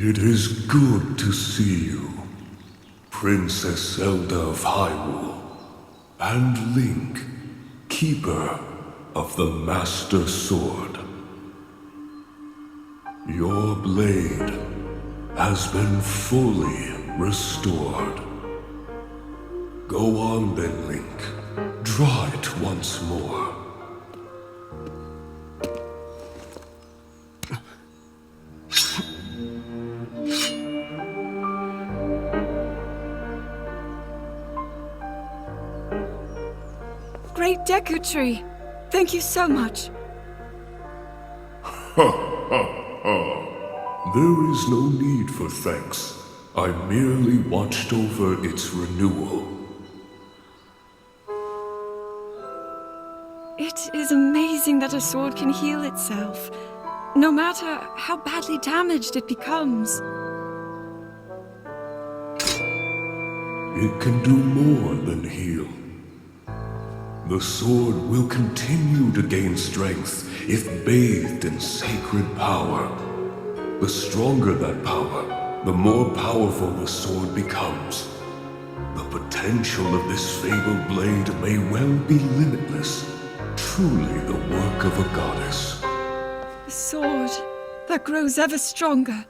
It is good to see you, Princess Zelda of Hyrule, and Link, Keeper of the Master Sword. Your blade has been fully restored. Go on then, Link. Draw it once more. Great Deku Tree! Thank you so much. There is no need for thanks. I merely watched over its renewal. It is amazing that a sword can heal itself, no matter how badly damaged it becomes. It can do more than heal. The sword will continue to gain strength if bathed in sacred power. The stronger that power, the more powerful the sword becomes. The potential of this fabled blade may well be limitless, truly the work of a goddess. A sword that grows ever stronger.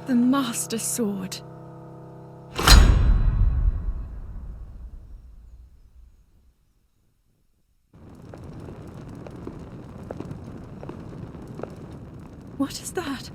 The Master Sword. What is that?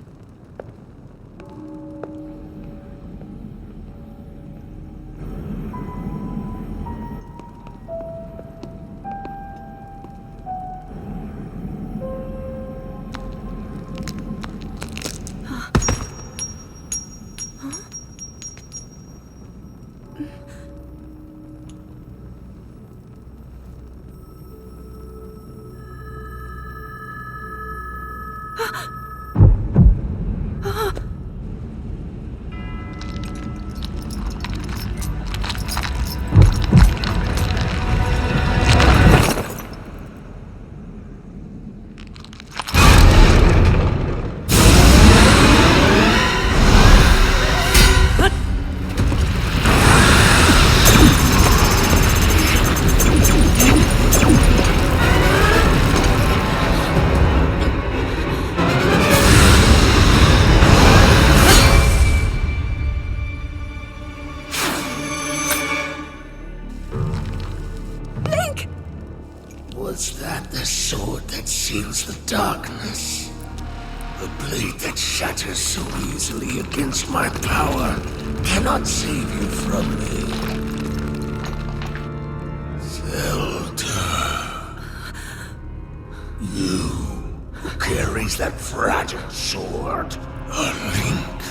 Was that the sword that seals the darkness? The blade that shatters so easily against my power cannot save you from me. Zelda. You who carries that fragile sword. A Link.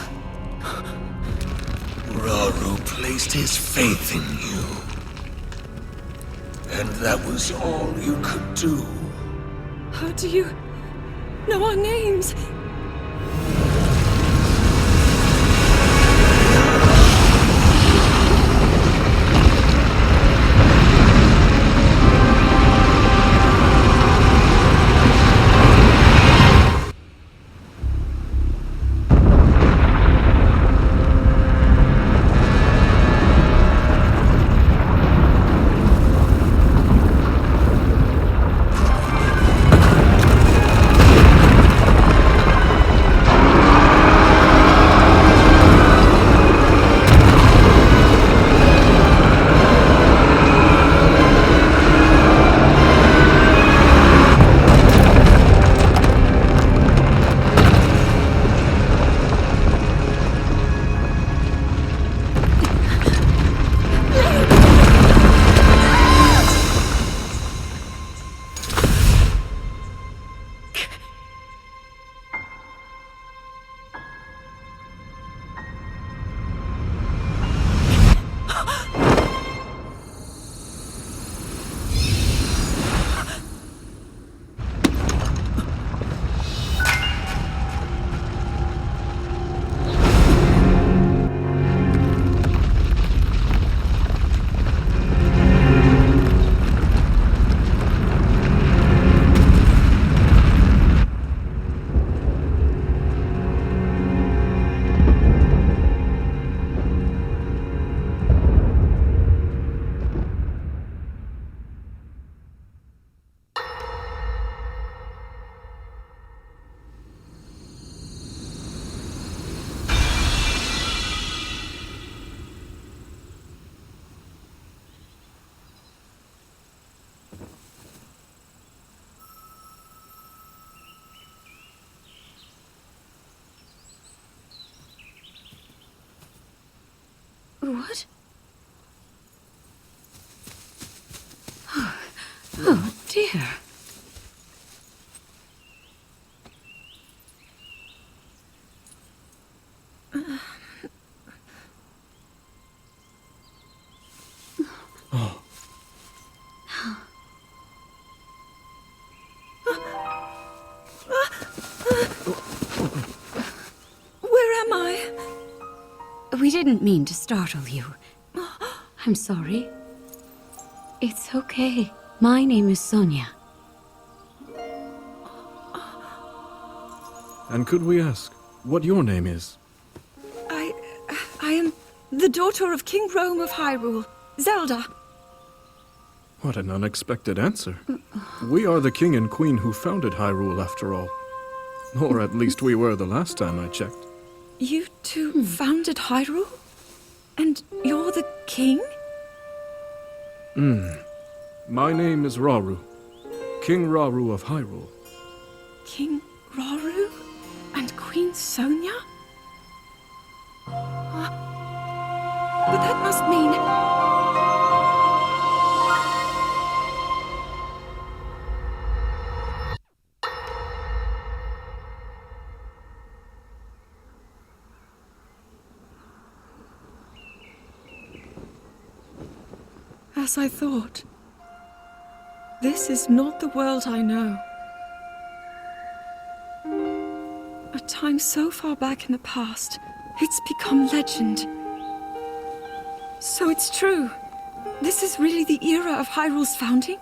Rauru placed his faith in you. And that was all you could do. How do you know our names? What? Oh, dear. Where am I? We didn't mean to startle you. I'm sorry. It's okay. My name is Sonia. And could we ask what your name is? I am the daughter of King Rome of Hyrule, Zelda. What an unexpected answer. We are the king and queen who founded Hyrule, after all. Or at least we were the last time I checked. You two founded Hyrule? And you're the king? My name is Rauru. King Rauru of Hyrule. King Rauru? And Queen Sonia? But that must mean... As I thought. This is not the world I know. A time so far back in the past, it's become legend. So it's true. This is really the era of Hyrule's founding?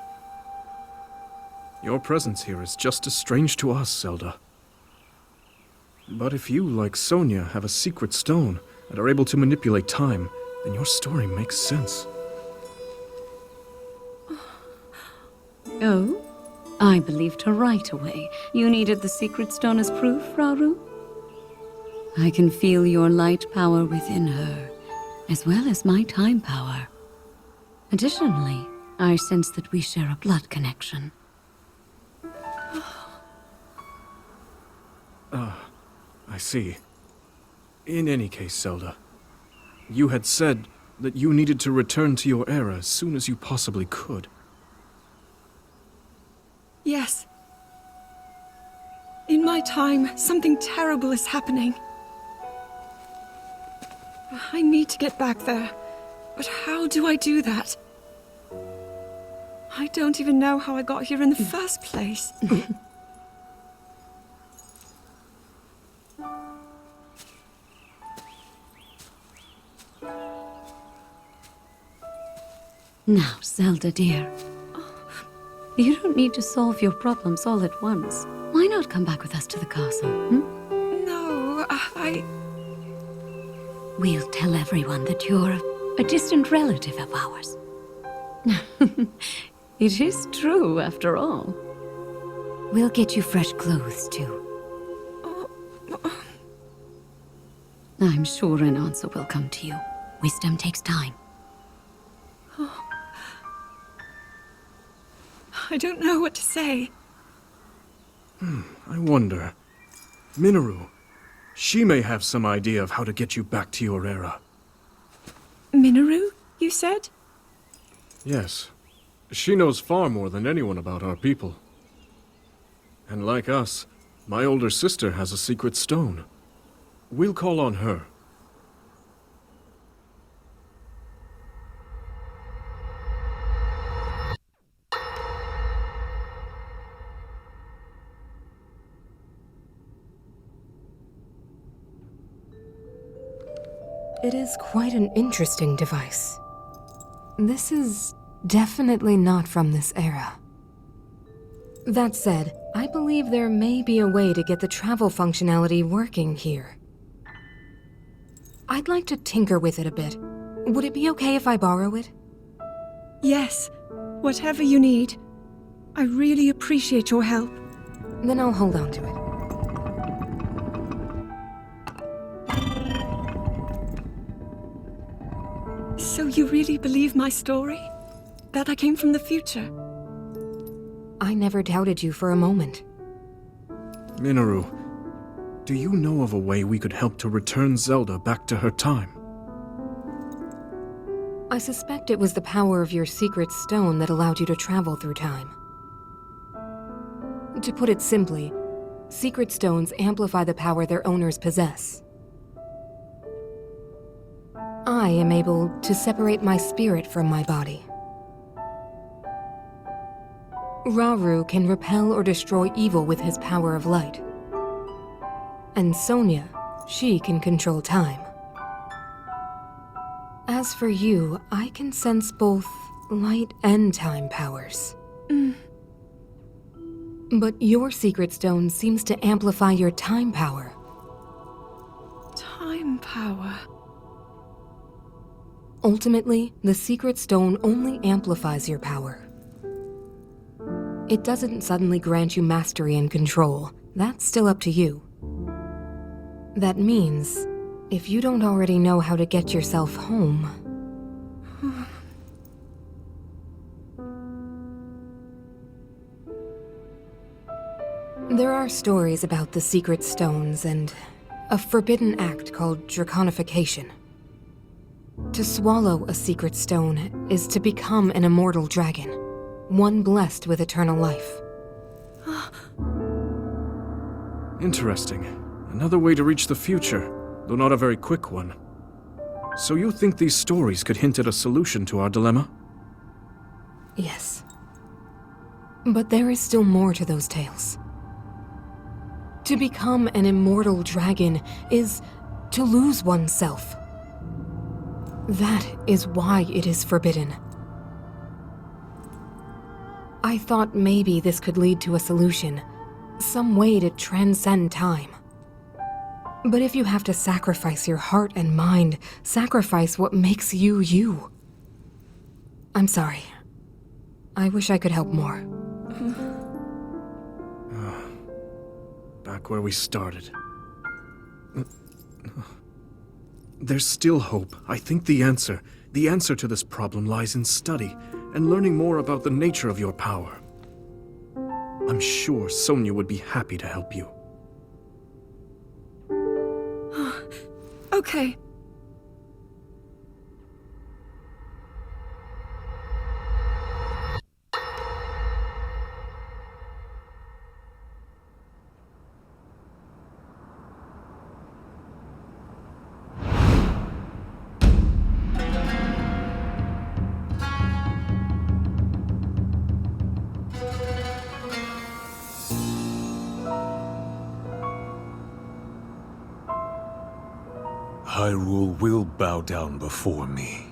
Your presence here is just as strange to us, Zelda. But if you, like Sonia, have a secret stone and are able to manipulate time, then your story makes sense. Oh? I believed her right away. You needed the secret stone as proof, Rauru? I can feel your light power within her, as well as my time power. Additionally, I sense that we share a blood connection. I see. In any case, Zelda, you had said that you needed to return to your era as soon as you possibly could. Yes. In my time, something terrible is happening. I need to get back there. But how do I do that? I don't even know how I got here in the first place. Now, Zelda dear, you don't need to solve your problems all at once. Why not come back with us to the castle, No, We'll tell everyone that you're a distant relative of ours. It is true, after all. We'll get you fresh clothes, too. I'm sure an answer will come to you. Wisdom takes time. I don't know what to say. I wonder. Minoru, she may have some idea of how to get you back to your era. Minoru, you said? Yes. She knows far more than anyone about our people. And like us, my older sister has a secret stone. We'll call on her. It is quite an interesting device. This is definitely not from this era. That said, I believe there may be a way to get the travel functionality working here. I'd like to tinker with it a bit. Would it be okay if I borrow it? Yes, whatever you need. I really appreciate your help. Then I'll hold on to it. So you really believe my story? That I came from the future? I never doubted you for a moment. Minoru, do you know of a way we could help to return Zelda back to her time? I suspect it was the power of your secret stone that allowed you to travel through time. To put it simply, secret stones amplify the power their owners possess. I am able to separate my spirit from my body. Rauru can repel or destroy evil with his power of light. And Sonia, she can control time. As for you, I can sense both light and time powers. But your secret stone seems to amplify your time power. Time power. Ultimately, the secret stone only amplifies your power. It doesn't suddenly grant you mastery and control. That's still up to you. That means, if you don't already know how to get yourself home... There are stories about the secret stones and a forbidden act called draconification. To swallow a secret stone is to become an immortal dragon, one blessed with eternal life. Interesting. Another way to reach the future, though not a very quick one. So you think these stories could hint at a solution to our dilemma? Yes. But there is still more to those tales. To become an immortal dragon is to lose oneself. That is why it is forbidden. I thought maybe this could lead to a solution, some way to transcend time. But if you have to sacrifice your heart and mind, sacrifice what makes you you. I'm sorry. I wish I could help more. Back where we started. There's still hope. I think the answer to this problem lies in study and learning more about the nature of your power. I'm sure Sonia would be happy to help you. Okay. Hyrule will bow down before me.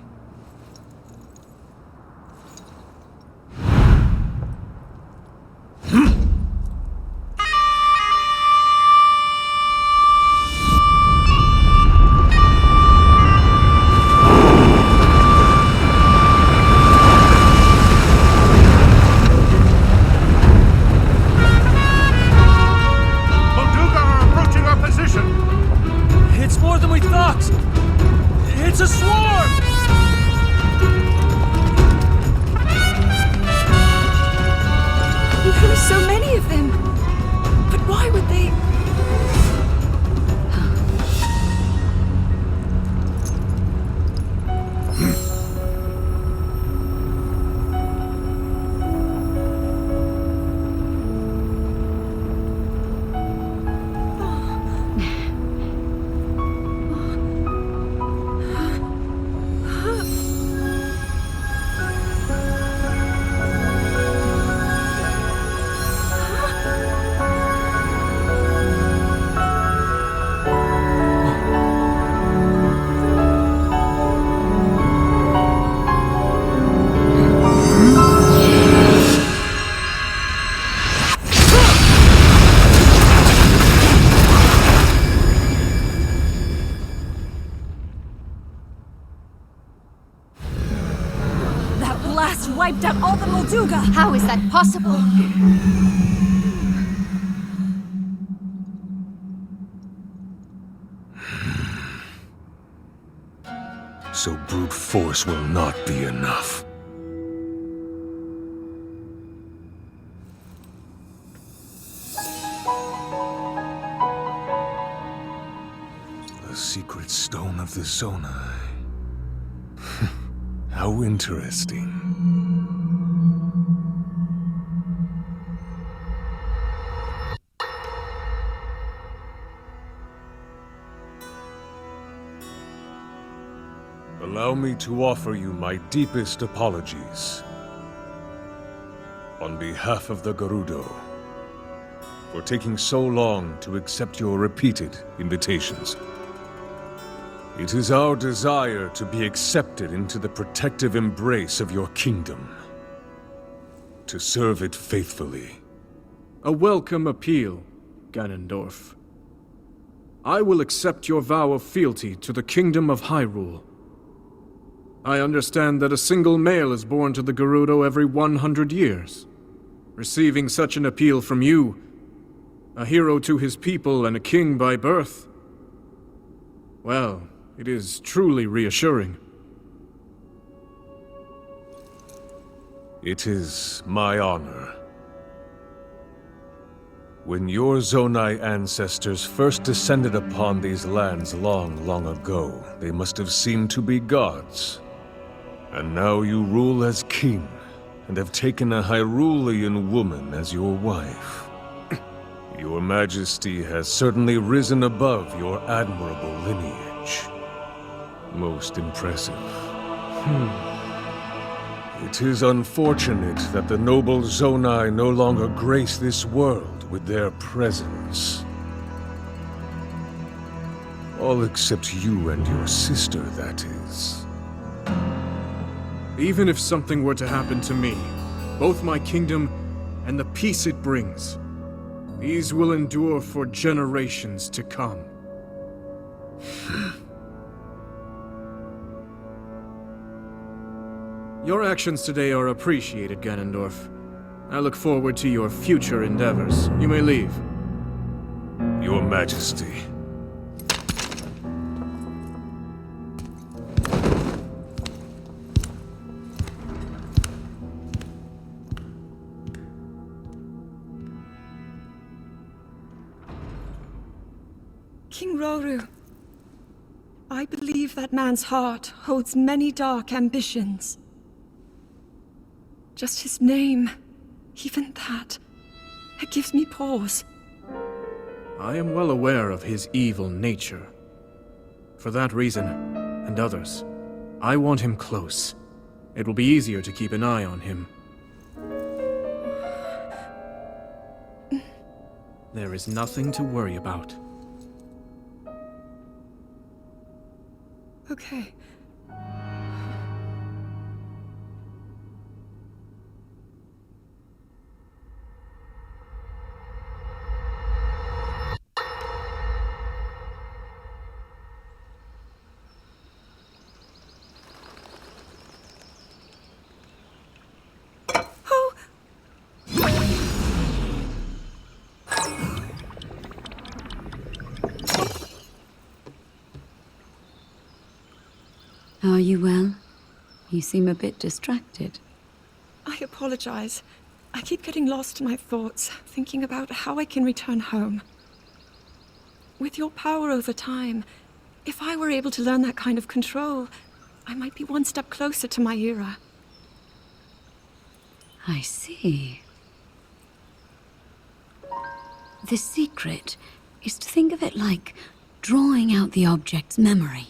Wiped out all the Molduga! How is that possible? So brute force will not be enough. The secret stone of the Zonai. How interesting. Allow me to offer you my deepest apologies. On behalf of the Gerudo, for taking so long to accept your repeated invitations. It is our desire to be accepted into the protective embrace of your kingdom, to serve it faithfully. A welcome appeal, Ganondorf. I will accept your vow of fealty to the Kingdom of Hyrule. I understand that a single male is born to the Gerudo every 100 years. Receiving such an appeal from you, a hero to his people and a king by birth, well, it is truly reassuring. It is my honor. When your Zonai ancestors first descended upon these lands long, long ago, they must have seemed to be gods. And now you rule as king, and have taken a Hyrulean woman as your wife. Your Majesty has certainly risen above your admirable lineage. Most impressive. It is unfortunate that the noble Zonai no longer grace this world with their presence. All except you and your sister, that is. Even if something were to happen to me, both my kingdom and the peace it brings, these will endure for generations to come. Your actions today are appreciated, Ganondorf. I look forward to your future endeavors. You may leave. Your Majesty. King Roru, I believe that man's heart holds many dark ambitions. Just his name, even that, it gives me pause. I am well aware of his evil nature. For that reason, and others, I want him close. It will be easier to keep an eye on him. There is nothing to worry about. Okay. Are you well? You seem a bit distracted. I apologize. I keep getting lost in my thoughts, thinking about how I can return home. With your power over time, if I were able to learn that kind of control, I might be one step closer to my era. I see. The secret is to think of it like drawing out the object's memory.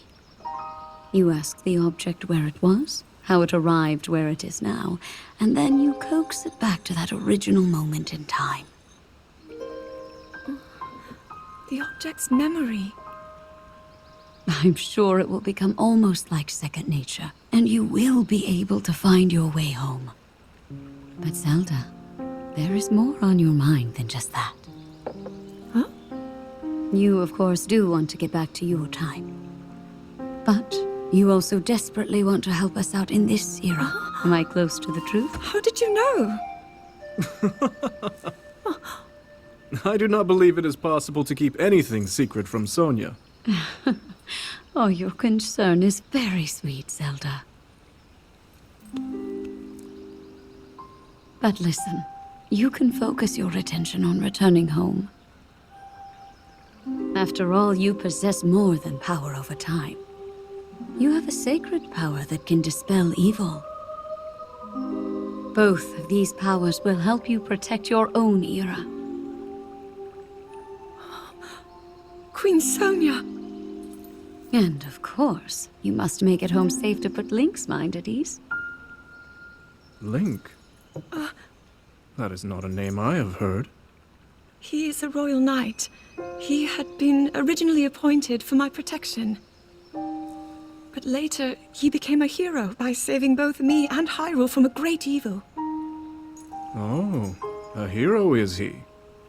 You ask the object where it was, how it arrived where it is now, and then you coax it back to that original moment in time. The object's memory. I'm sure it will become almost like second nature, and you will be able to find your way home. But Zelda, there is more on your mind than just that. Huh? You, of course, do want to get back to your time. But you also desperately want to help us out in this era. Am I close to the truth? How did you know? I do not believe it is possible to keep anything secret from Sonia. Oh, your concern is very sweet, Zelda. But listen, you can focus your attention on returning home. After all, you possess more than power over time. you have a sacred power that can dispel evil. Both of these powers will help you protect your own era. Queen Sonia! And of course, you must make it home safe to put Link's mind at ease. Link? That is not a name I have heard. He is a royal knight. He had been originally appointed for my protection. But later, he became a hero by saving both me and Hyrule from a great evil. Oh, a hero is he?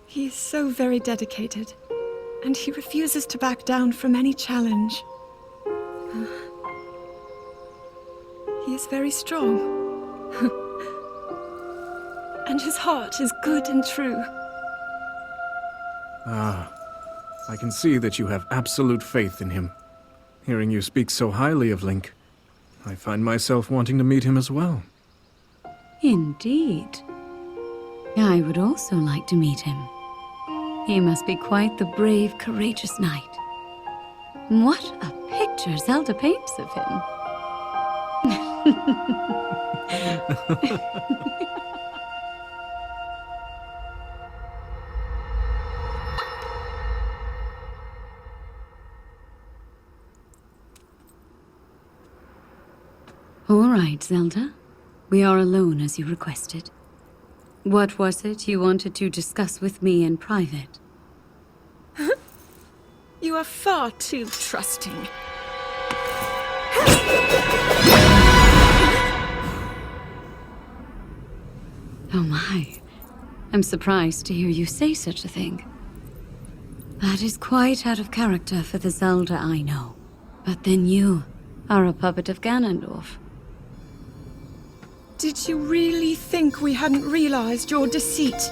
He is so very dedicated, and he refuses to back down from any challenge. He is very strong. And his heart is good and true. Ah, I can see that you have absolute faith in him. Hearing you speak so highly of Link, I find myself wanting to meet him as well. Indeed. I would also like to meet him. He must be quite the brave, courageous knight. What a picture Zelda paints of him. All right, Zelda. We are alone as you requested. What was it you wanted to discuss with me in private? You are far too trusting. Oh my. I'm surprised to hear you say such a thing. That is quite out of character for the Zelda I know. But then you are a puppet of Ganondorf. Did you really think we hadn't realized your deceit?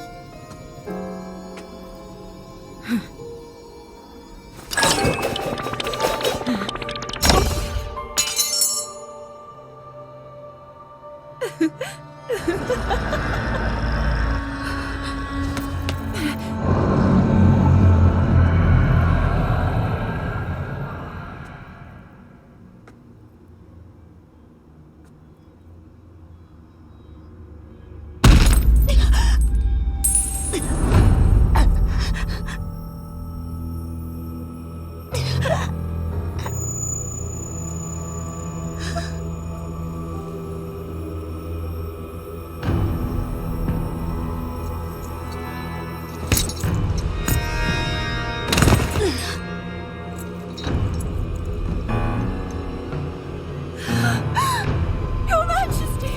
Your Majesty!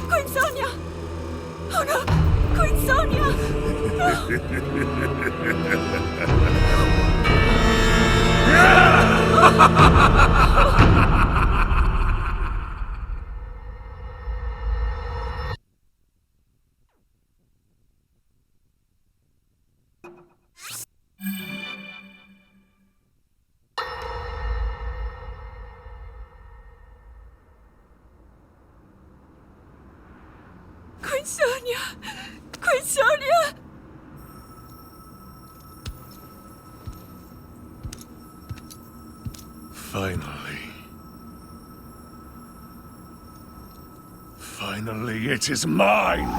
Queen Sonia! Oh no! Queen Sonia! Queen Sonia! Queen Sonia! Finally. Finally, it is mine!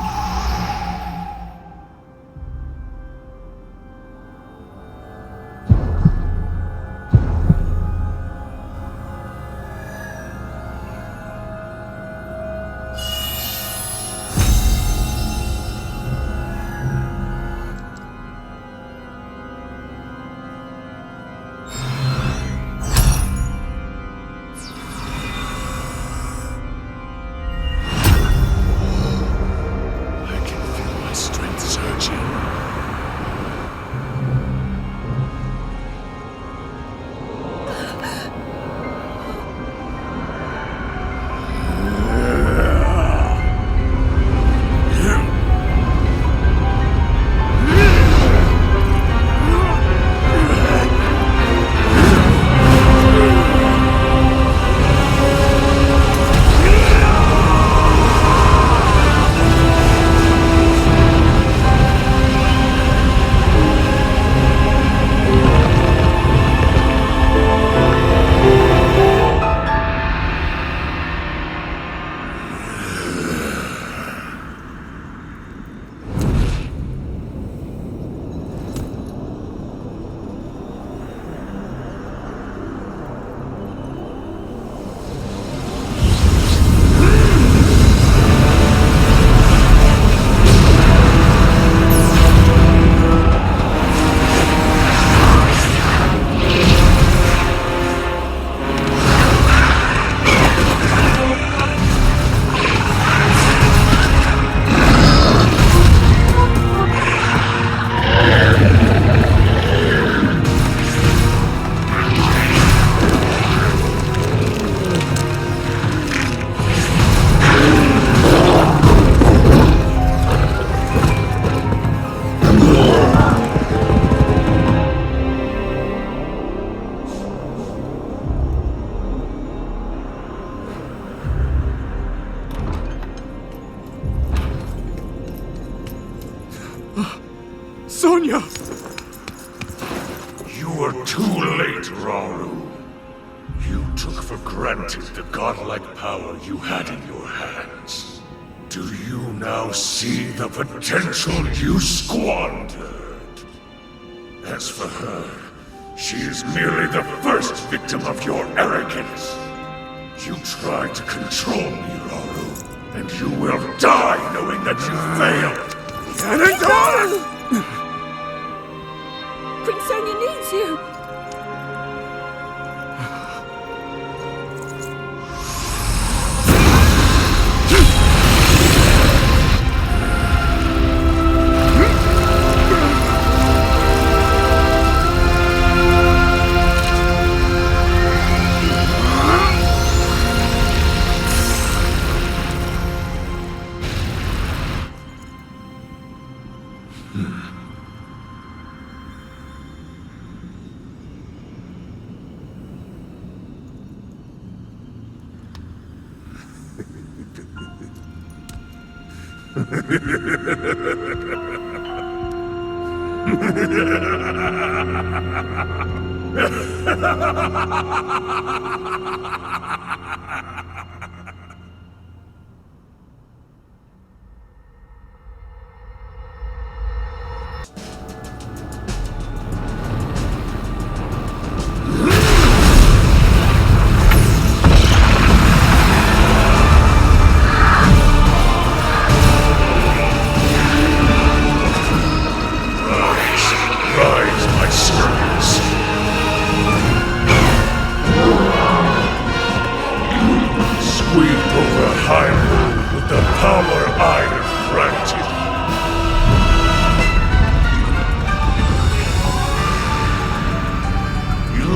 Rauru. You took for granted the godlike power you had in your hands. Do you now see the potential you squandered? As for her, she is merely the first victim of your arrogance. You tried to control me, Rauru, and you will die knowing that you failed. Queen Sonia needs you!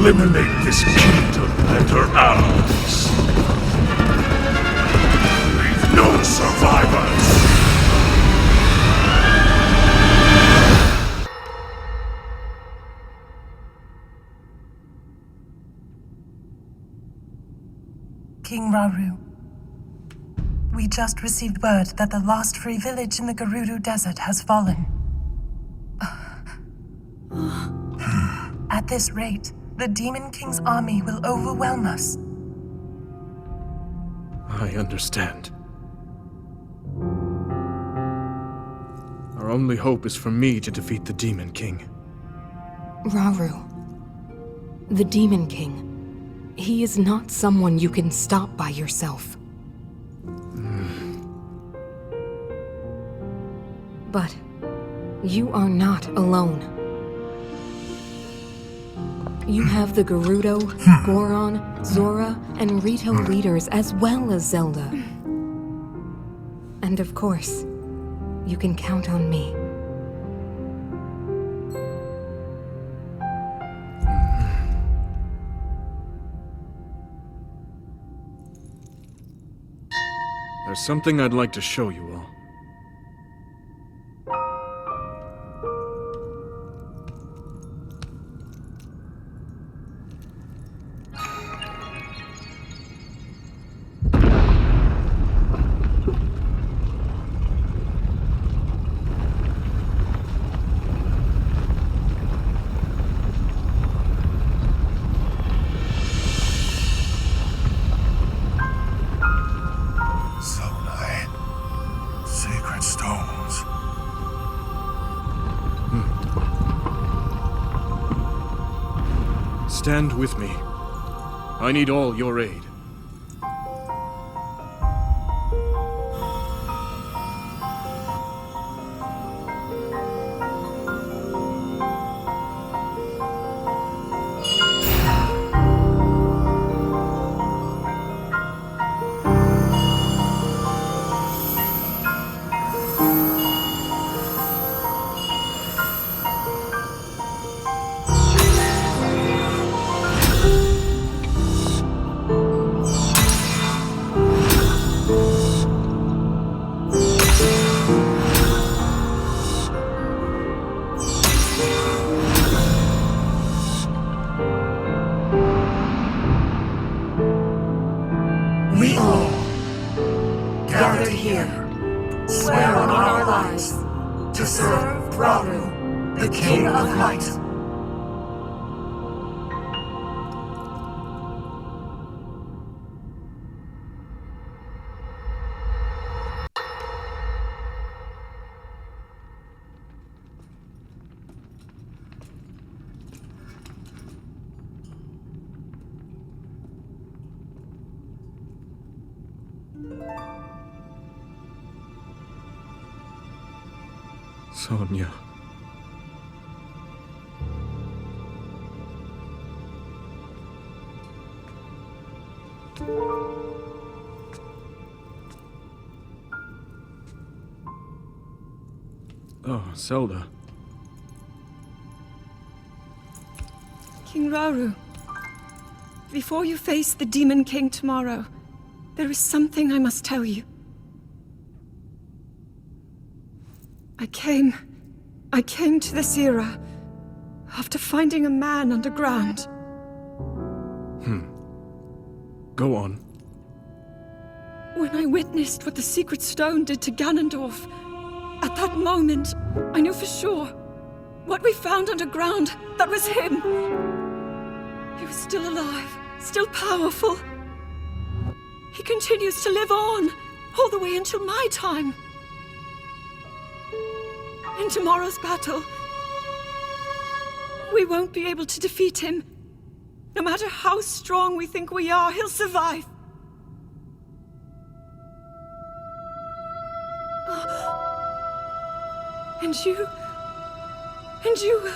Eliminate this kingdom and her allies. Leave no survivors. King Rauru, we just received word that the last free village in the Gerudo Desert has fallen. At this rate, the Demon King's army will overwhelm us. I understand. Our only hope is for me to defeat the Demon King. Rauru, the Demon King. He is not someone you can stop by yourself. But you are not alone. You have the Gerudo, Goron, Zora, and Rito leaders as well as Zelda. And of course, you can count on me. There's something I'd like to show you all. Stand with me. I need all your aid. We all, gathered here, swear on our lives to serve Rauru, the King of Light. Sonia. Oh, Zelda. King Rauru, before you face the Demon King tomorrow, there is something I must tell you. I came to this era after finding a man underground. Go on. When I witnessed what the Secret Stone did to Ganondorf, at that moment, I knew for sure what we found underground, that was him. He was still alive, still powerful. He continues to live on, all the way until my time. In tomorrow's battle, we won't be able to defeat him. No matter how strong we think we are, he'll survive. And you will.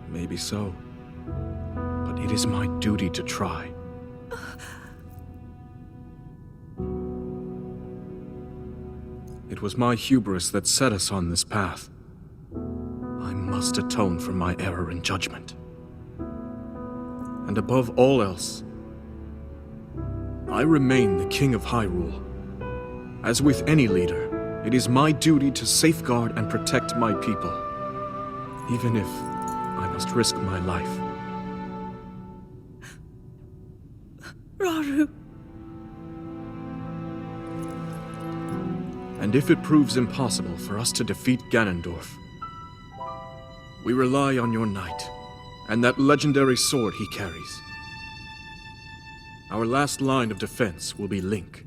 Maybe so. But it is my duty to try. It was my hubris that set us on this path. I must atone for my error in judgment. And above all else, I remain the King of Hyrule. As with any leader, it is my duty to safeguard and protect my people, even if I must risk my life. Rauru. And if it proves impossible for us to defeat Ganondorf, we rely on your knight, and that legendary sword he carries. Our last line of defense will be Link.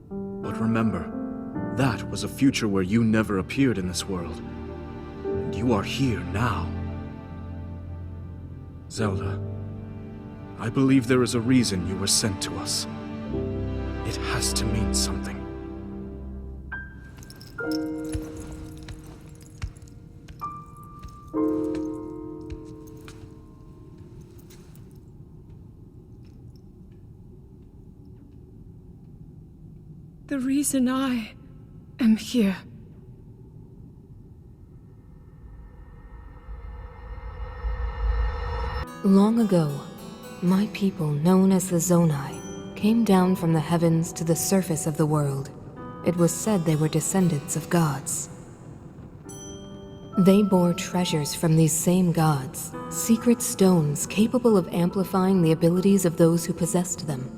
But remember, that was a future where you never appeared in this world. And you are here now. Zelda, I believe there is a reason you were sent to us. It has to mean something. The reason I am here. Long ago, my people, known as the Zonai, came down from the heavens to the surface of the world. It was said they were descendants of gods. They bore treasures from these same gods, secret stones capable of amplifying the abilities of those who possessed them.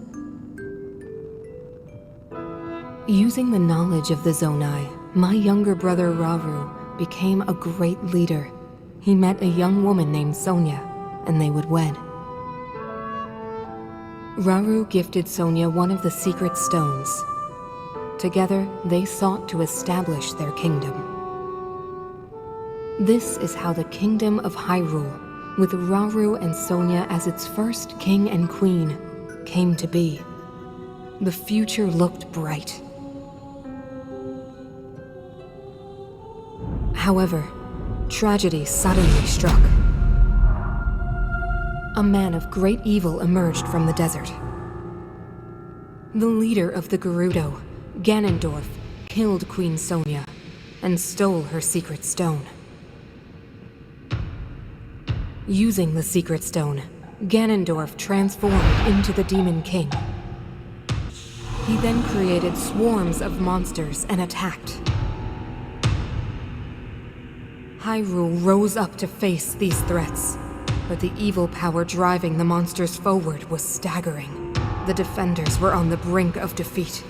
Using the knowledge of the Zonai, my younger brother Rauru became a great leader. He met a young woman named Sonia, and they would wed. Rauru gifted Sonia one of the secret stones. Together, they sought to establish their kingdom. This is how the Kingdom of Hyrule, with Rauru and Sonia as its first king and queen, came to be. The future looked bright. However, tragedy suddenly struck. A man of great evil emerged from the desert. The leader of the Gerudo, Ganondorf, killed Queen Sonia and stole her secret stone. Using the secret stone, Ganondorf transformed into the Demon King. He then created swarms of monsters and attacked. Hyrule rose up to face these threats, but the evil power driving the monsters forward was staggering. The defenders were on the brink of defeat.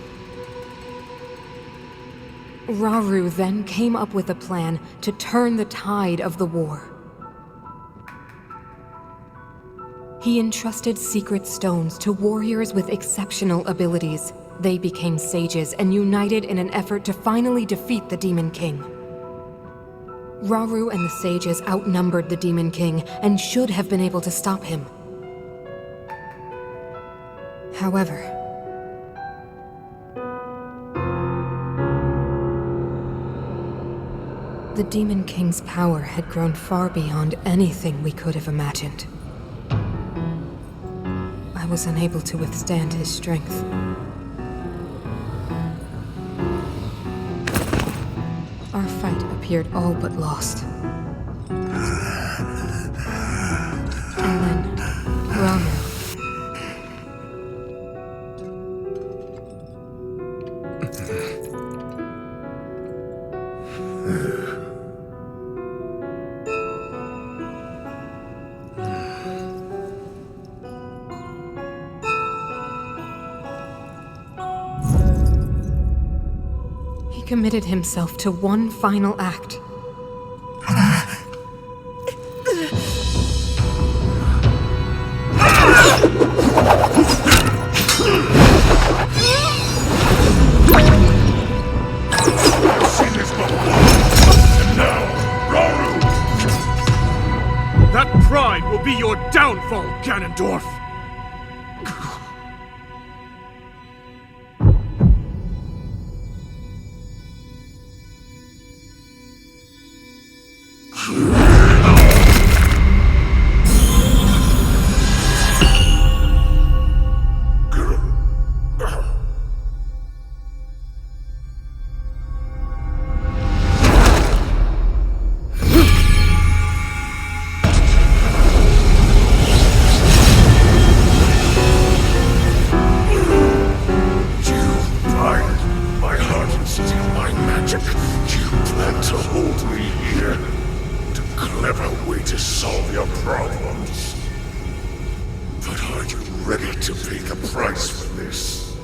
Rauru then came up with a plan to turn the tide of the war. He entrusted secret stones to warriors with exceptional abilities. They became sages and united in an effort to finally defeat the Demon King. Rauru and the sages outnumbered the Demon King and should have been able to stop him. However, the Demon King's power had grown far beyond anything we could have imagined. I was unable to withstand his strength. Our fight appeared all but lost. And then, Ramu. He committed himself to one final act. That pride will be your downfall, Ganondorf!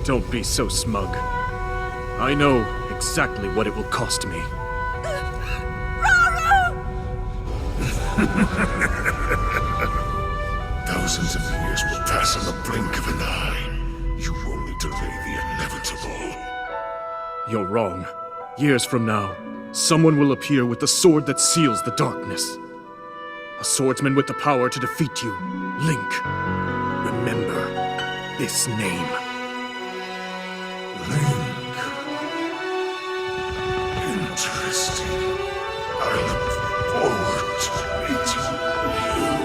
Don't be so smug. I know exactly what it will cost me. Thousands of years will pass on the blink of an eye. You only delay the inevitable. You're wrong. Years from now, someone will appear with the sword that seals the darkness. A swordsman with the power to defeat you. Link. Remember this name. Link. Interesting. I look forward to meeting you.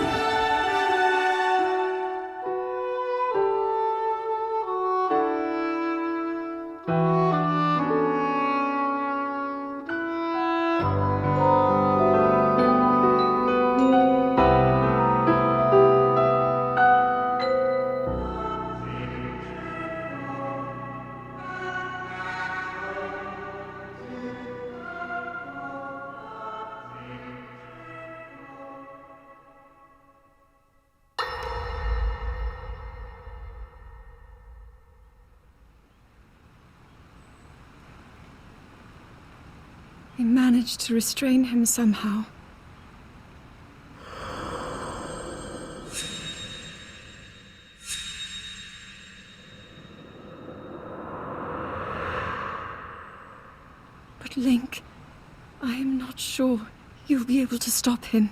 I managed to restrain him somehow. But Link, I am not sure you'll be able to stop him.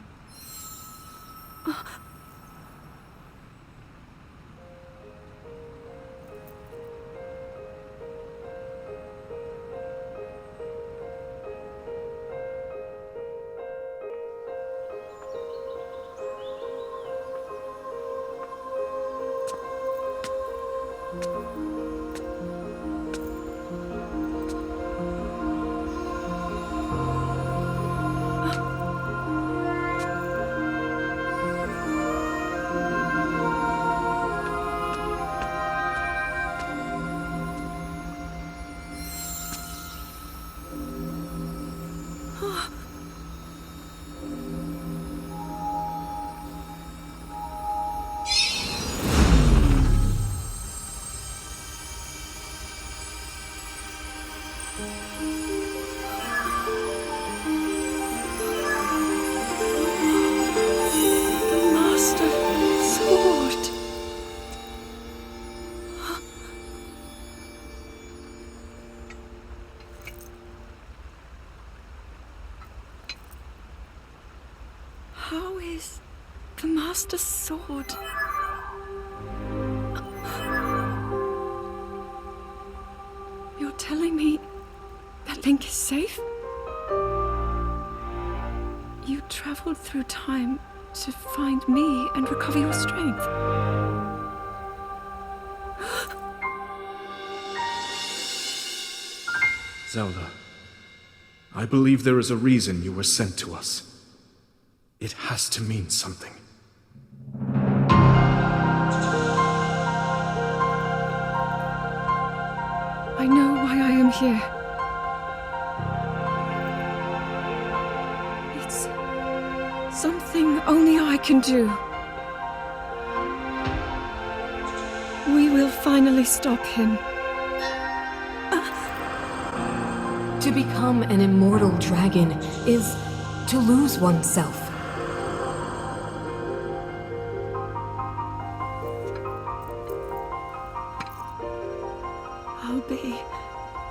How is the Master Sword? Link is safe? You traveled through time to find me and recover your strength. Zelda, I believe there is a reason you were sent to us. It has to mean something. I know why I am here. It's something only I can do. We will finally stop him. To become an immortal dragon is to lose oneself. I'll be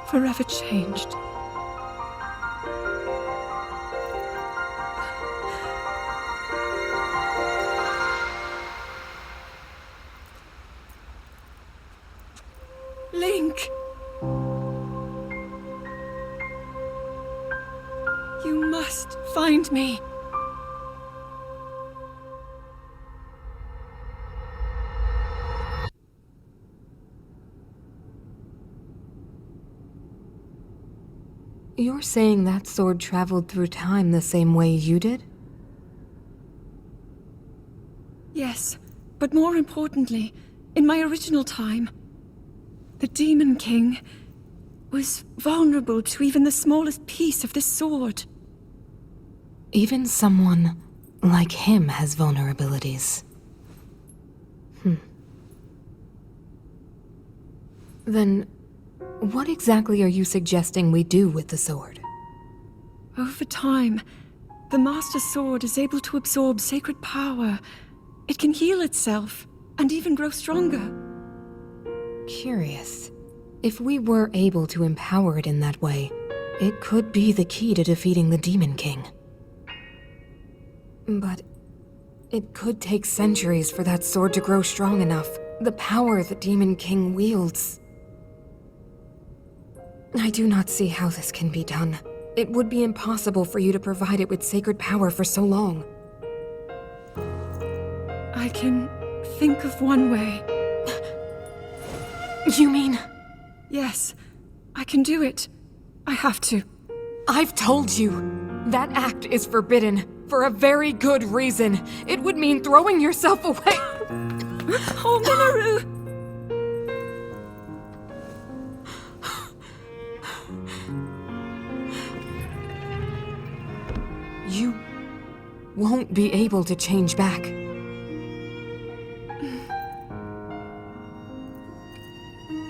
forever changed. Link! You must find me. You're saying that sword traveled through time the same way you did? Yes, but more importantly, in my original time, the Demon King was vulnerable to even the smallest piece of this sword. Even someone like him has vulnerabilities. Then, what exactly are you suggesting we do with the sword? Over time, the Master Sword is able to absorb sacred power. It can heal itself, and even grow stronger. Curious. If we were able to empower it in that way, it could be the key to defeating the Demon King. But it could take centuries for that sword to grow strong enough. The power the Demon King wields. I do not see how this can be done. It would be impossible for you to provide it with sacred power for so long. I can think of one way. You mean? Yes, I can do it. I have to. I've told you. That act is forbidden, for a very good reason. It would mean throwing yourself away. Oh, Minoru! You won't be able to change back.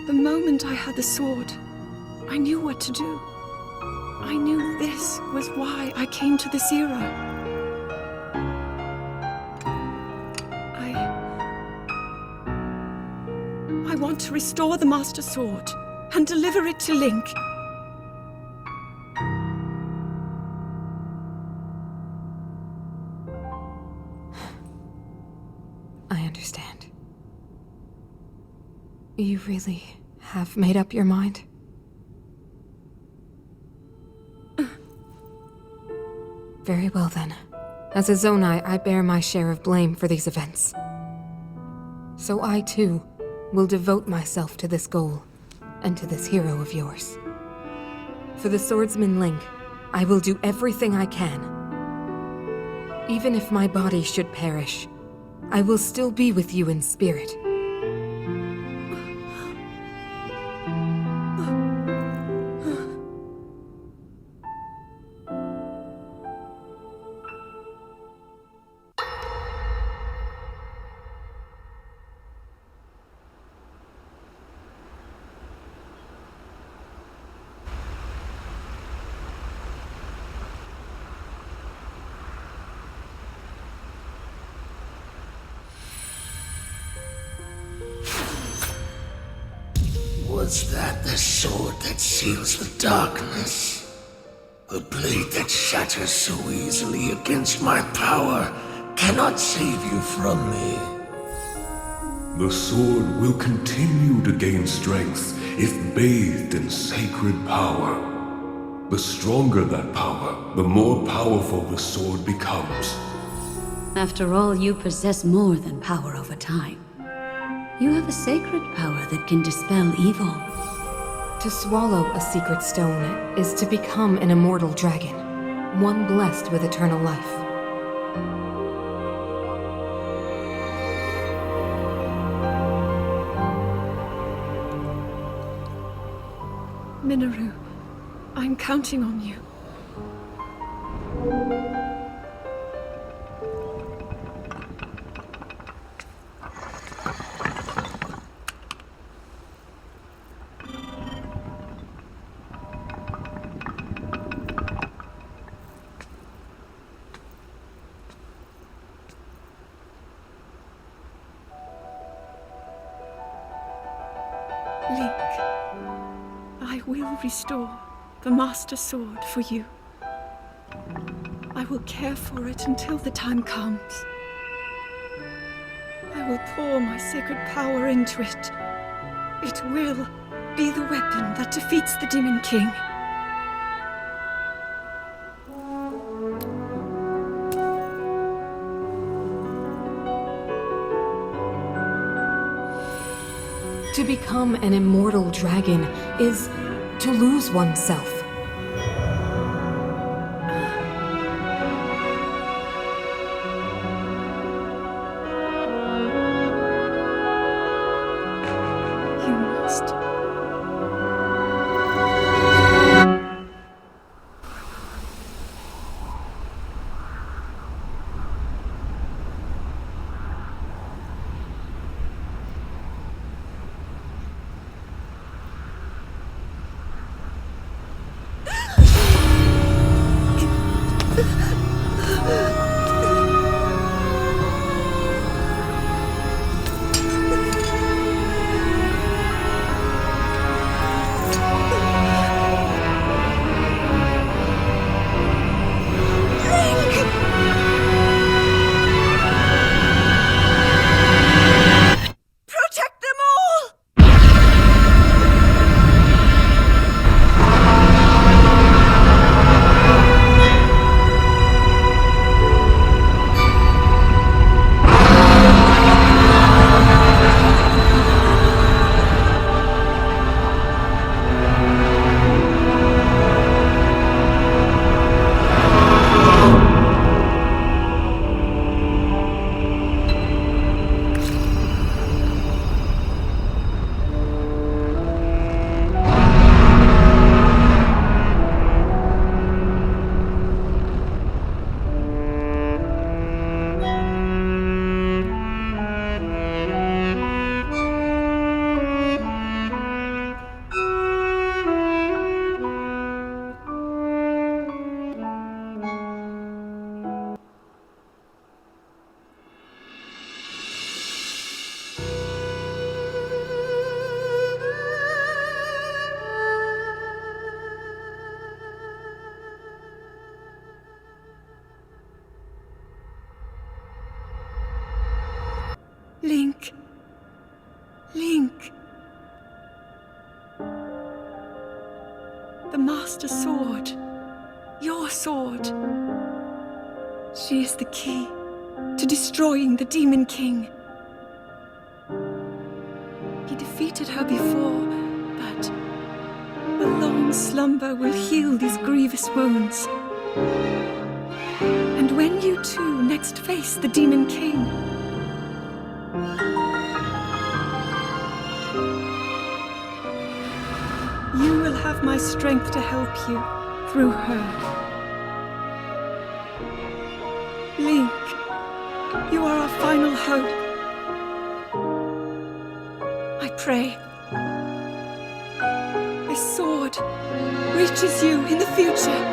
The moment I had the sword, I knew what to do. I knew this was why I came to this era. I want to restore the Master Sword and deliver it to Link. I understand. You really have made up your mind? Very well then. As a Zonai, I bear my share of blame for these events. So I too will devote myself to this goal, and to this hero of yours. For the swordsman Link, I will do everything I can. Even if my body should perish, I will still be with you in spirit. Was that the sword that seals the darkness? The blade that shatters so easily against my power cannot save you from me. The sword will continue to gain strength if bathed in sacred power. The stronger that power, the more powerful the sword becomes. After all, you possess more than power over time. You have a sacred power that can dispel evil. To swallow a secret stone is to become an immortal dragon, one blessed with eternal life. Minoru, I'm counting on you. Link, I will restore the Master Sword for you. I will care for it until the time comes. I will pour my sacred power into it. It will be the weapon that defeats the Demon King. To become an immortal dragon is to lose oneself. You must. Protect them all! Link. Link. The Master Sword. Your sword. She is the key to destroying the Demon King. He defeated her before, but a long slumber will heal these grievous wounds. And when you two next face the Demon King, you will have my strength to help you through her. Link, you are our final hope. I pray this sword reaches you in the future.